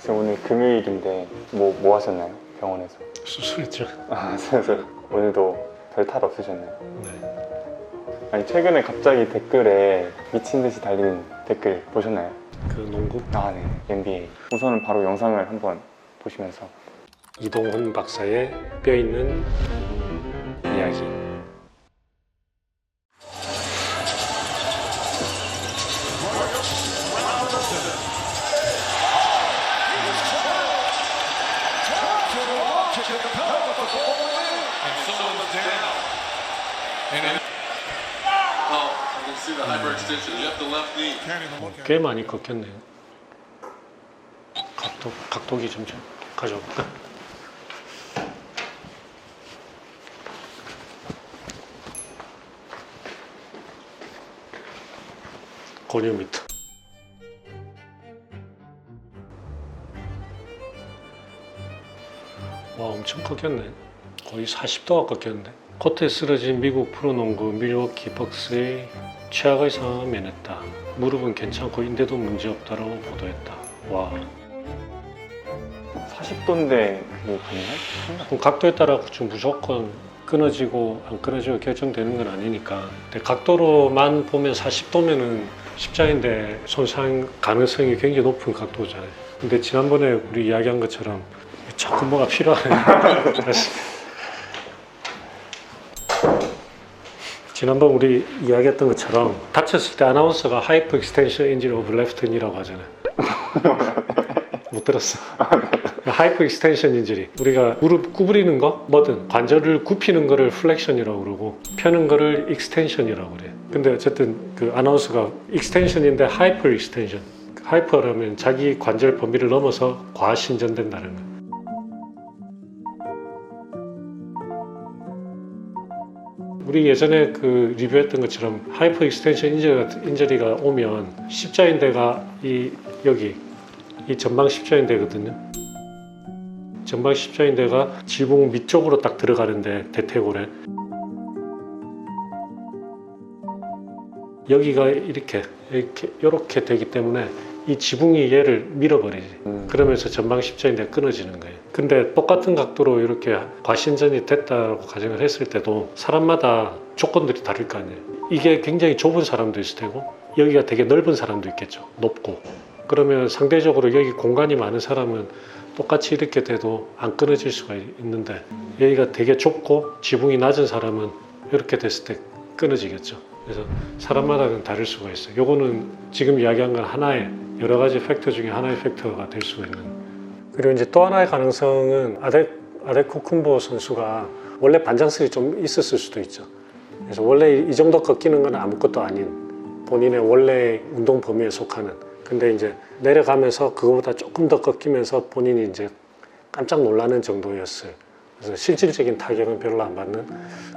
그래서 오늘 금요일인데 뭐 하셨나요? 병원에서? 수술했죠. 수술. 오늘도 별 탈 없으셨나요? 네. 아니 최근에 갑자기 댓글에 미친 듯이 달리는 댓글 보셨나요? 그 농구 네. NBA. 우선은 바로 영상을 한번 보시면서 이동훈 박사의 뼈 있는 이야기. 꽤 많이 꺾였네요. 각도기 좀 가져올까? 고뉴미터. 와, 엄청 꺾였네. 거의 40도가 꺾였는데. 코트에 쓰러진 미국 프로농구 밀워키 벅스의 최악의 상황을 면했다. 무릎은 괜찮고 인대도 문제없다라고 보도했다. 와. 40도인데 그게 가능해? 그럼 각도에 따라 좀 무조건 끊어지고 안 끊어지고 결정되는 건 아니니까. 근데 각도로만 보면 40도면은 십자인대 손상 가능성이 굉장히 높은 각도잖아요. 근데 지난번에 우리 이야기한 것처럼 자꾸 뭐가 필요하네. 다시. 지난번 우리 이야기했던 것처럼 다쳤을 때 아나운서가 하이퍼 익스텐션 인jury 오브 레프트 니라고 하잖아요. 못 들었어. 하이퍼 익스텐션 인jury. 우리가 무릎 구부리는 거 뭐든 관절을 굽히는 거를 플렉션이라고 그러고 펴는 거를 익스텐션이라고 그래. 근데 어쨌든 그 아나운서가 익스텐션인데 하이퍼 익스텐션. 하이퍼라면 자기 관절 범위를 넘어서 과신전된다는 거. 우리 예전에 그 리뷰했던 것처럼 하이퍼 익스텐션 인저리가 오면 십자인대가 여기 이 전방 십자인대거든요. 전방 십자인대가 지붕 밑쪽으로 딱 들어가는데 대퇴골에 여기가 이렇게 되기 때문에 이 지붕이 얘를 밀어버리지. 그러면서 전방 십자인대가 끊어지는 거예요. 근데 똑같은 각도로 이렇게 과신전이 됐다고 가정을 했을 때도 사람마다 조건들이 다를 거 아니에요. 이게 굉장히 좁은 사람도 있을 테고 여기가 되게 넓은 사람도 있겠죠. 높고. 그러면 상대적으로 여기 공간이 많은 사람은 똑같이 이렇게 돼도 안 끊어질 수가 있는데 여기가 되게 좁고 지붕이 낮은 사람은 이렇게 됐을 때 끊어지겠죠. 그래서 사람마다는 다를 수가 있어요. 요거는 지금 이야기한 건 하나의 여러 가지 팩터 중에 하나의 팩터가 될 수가 있는. 그리고 이제 또 하나의 가능성은 아데코쿤보 선수가 원래 반장슬이 좀 있었을 수도 있죠. 그래서 원래 이 정도 꺾이는 건 아무것도 아닌 본인의 원래 운동 범위에 속하는. 근데 이제 내려가면서 그거보다 조금 더 꺾이면서 본인이 이제 깜짝 놀라는 정도였어요. 그래서 실질적인 타격은 별로 안 받는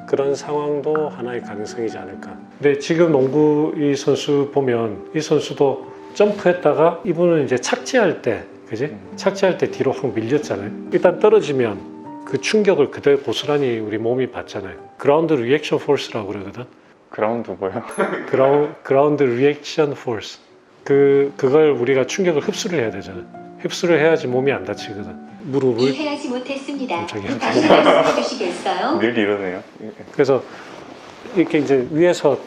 그런 상황도 하나의 가능성이지 않을까. 근데 지금 농구 이 선수 보면 이 선수도 점프했다가 이분은 이제 착지할 때, 그지? 착지할 때 뒤로 확 밀렸잖아요. 일단 떨어지면 그 충격을 그대로 고스란히 우리 몸이 받잖아요. 그라운드 리액션 포스라고 그러거든. 그라운드 뭐요? 그라운드 리액션 포스. 그걸 우리가 충격을 흡수를 해야 되잖아요. 흡수를 해야지 몸이 안 다치거든. 무릎을 이해하지 못했습니다. 깜짝이야. 다시 말씀해 주시겠어요? 늘 이러네요. 그래서 이렇게 이제 위에서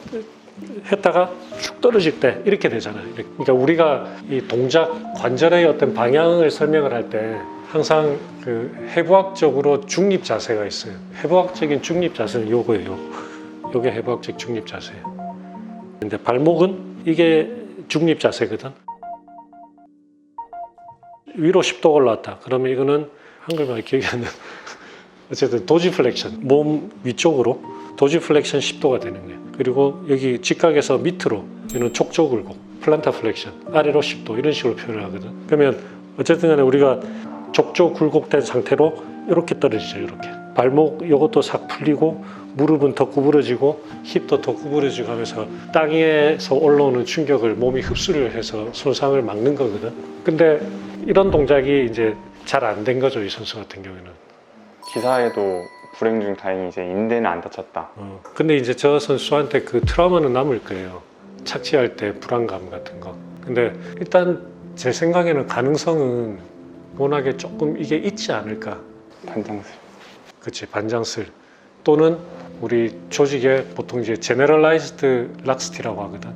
했다가 쭉 떨어질 때 이렇게 되잖아요. 그러니까 우리가 이 동작 관절의 어떤 방향을 설명을 할 때 항상 그 해부학적으로 중립 자세가 있어요. 해부학적인 중립 자세는 요거예요. 요게 해부학적 중립 자세예요. 근데 발목은 이게 중립 자세거든. 위로 10도 올라왔다. 그러면 이거는 한글말 기억이 안 나. 어쨌든 도지플렉션, 몸 위쪽으로 도지플렉션 10도가 되는 거예요. 그리고 여기 직각에서 밑으로 이는 촉조 굴곡, 플란타 플렉션, 아래로 10도 이런 식으로 표현을 하거든. 그러면 어쨌든 간에 우리가 족조 굴곡된 상태로 이렇게 떨어지죠. 이렇게 발목 이것도 싹 풀리고 무릎은 더 구부러지고 힙도 더 구부러지고 하면서 땅에서 올라오는 충격을 몸이 흡수를 해서 손상을 막는 거거든. 근데 이런 동작이 이제 잘 안 된 거죠. 이 선수 같은 경우에는. 기사에도 불행 중 다행히 이제 인대는 안 다쳤다. 근데 이제 저 선수한테 그 트라우마는 남을 거예요. 착지할 때 불안감 같은 거. 근데 일단 제 생각에는 가능성은 워낙에 조금 이게 있지 않을까. 반장술. 그치, 반장슬. 또는 우리 조직에 보통 이제 제너럴라이즈드 락스티라고 하거든.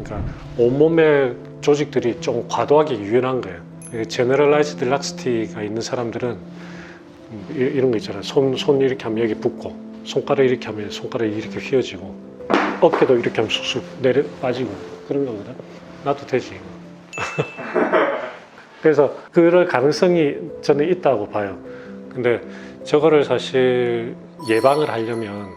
그러니까 온몸의 조직들이 좀 과도하게 유연한 거예요. 제너럴라이즈드 락스티가 있는 사람들은 이런 거 있잖아요. 손 이렇게 하면 여기 붓고, 손가락 이렇게 하면 손가락이 이렇게 휘어지고, 어깨도 이렇게 하면 쑥쑥 내려 빠지고 그런 거거든. 나도 되지. 그래서 그럴 가능성이 저는 있다고 봐요. 근데 저거를 사실 예방을 하려면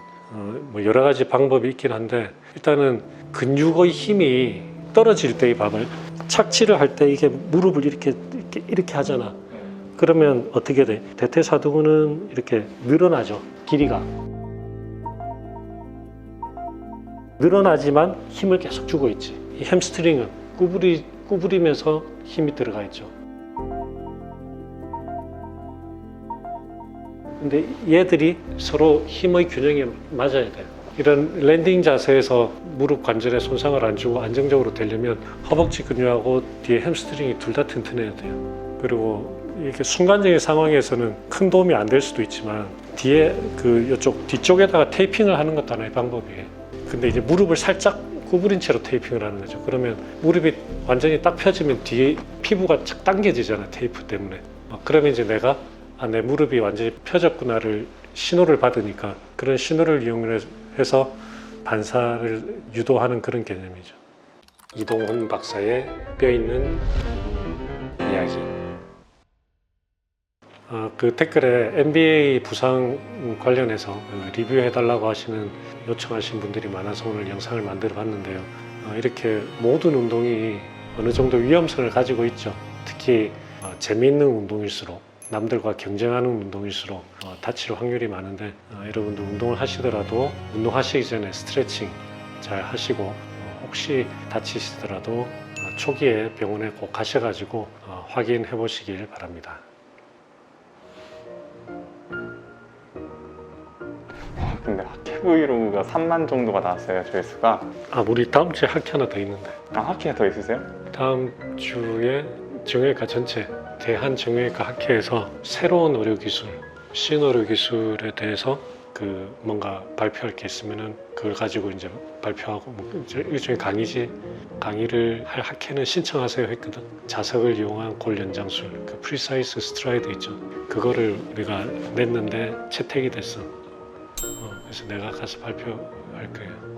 뭐 여러 가지 방법이 있긴 한데, 일단은 근육의 힘이 떨어질 때 이 밥을 착지를 할 때 이게 무릎을 이렇게 하잖아. 그러면 어떻게 돼? 대퇴사두근은 이렇게 늘어나죠. 길이가 늘어나지만 힘을 계속 주고 있지. 이 햄스트링은 구부리면서 힘이 들어가 있죠. 근데 얘들이 서로 힘의 균형이 맞아야 돼요. 이런 랜딩 자세에서 무릎 관절에 손상을 안 주고 안정적으로 되려면 허벅지 근육하고 뒤에 햄스트링이 둘 다 튼튼해야 돼요. 그리고 이렇게 순간적인 상황에서는 큰 도움이 안 될 수도 있지만 뒤에 이쪽 뒤쪽에다가 테이핑을 하는 것도 하나의 방법이에요. 근데 이제 무릎을 살짝 구부린 채로 테이핑을 하는 거죠. 그러면 무릎이 완전히 딱 펴지면 뒤에 피부가 착 당겨지잖아, 테이프 때문에. 그러면 이제 내가 내 무릎이 완전히 펴졌구나를 신호를 받으니까 그런 신호를 이용해서 반사를 유도하는 그런 개념이죠. 이동훈 박사의 뼈 있는 이야기. 그 댓글에 NBA 부상 관련해서 리뷰해달라고 하시는 요청하신 분들이 많아서 오늘 영상을 만들어 봤는데요. 이렇게 모든 운동이 어느 정도 위험성을 가지고 있죠. 특히 재미있는 운동일수록, 남들과 경쟁하는 운동일수록 다칠 확률이 많은데, 여러분도 운동을 하시더라도 운동하시기 전에 스트레칭 잘 하시고, 혹시 다치시더라도 초기에 병원에 꼭 가셔가지고 확인해 보시길 바랍니다. 근데 하키 브이로그가 3만 정도가 나왔어요, 조회수가. 우리 다음 주에 학회 하나 더 있는데. 하키가 더 있으세요? 다음 주에 정형외과 전체 대한정형외과 학회에서 새로운 의료기술, 신의료기술에 대해서 뭔가 발표할 게 있으면은 그걸 가지고 이제 발표하고, 이제 일종의 강의를 할 학회는 신청하세요 했거든. 자석을 이용한 골 연장술, 프리사이즈 스트라이드 있죠. 그거를 우리가 냈는데 채택이 됐어. 그래서 내가 가서 발표할 거예요.